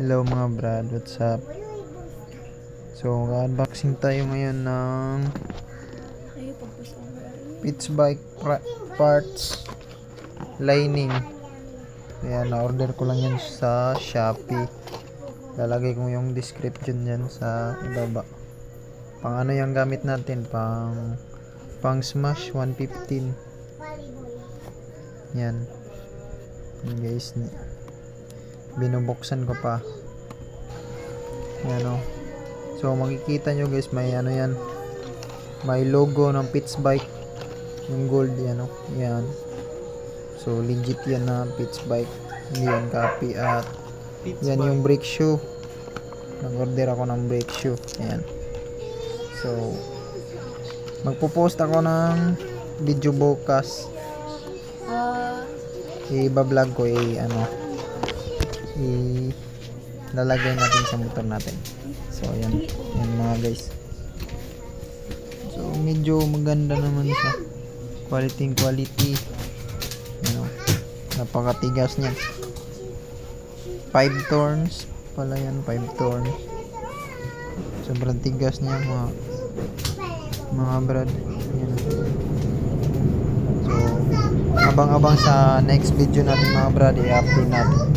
Hello mga brad, what's up? So, unboxing tayo ngayon ng Pitts Bike parts lining. Ayan, na-order ko lang yan sa Shopee. Lalagay ko yung description yan sa ibaba. Pang ano yung gamit natin? Pang Smash 115. Yan. Yan guys. Binubuksan ko pa. Yan o. So makikita nyo guys, may ano yan, may logo ng Pitts Bike, yung gold yan o. Yan. So legit yan na Pitts Bike, hindi yan copy. At yan yung brake shoe. Nag-order ako ng brake shoe. Ayan. So magpo-post ako ng video bukas. I-vlog ko lalagay natin sa motor natin. So ayan, yan mga guys. So medyo maganda naman siya, quality. Ano, napakatigas niya. 5 turns pala yan, 5 turns. Sobrang tigas niya mga brad. Ayan. So abang-abang sa next video natin mga brad, i-upload natin.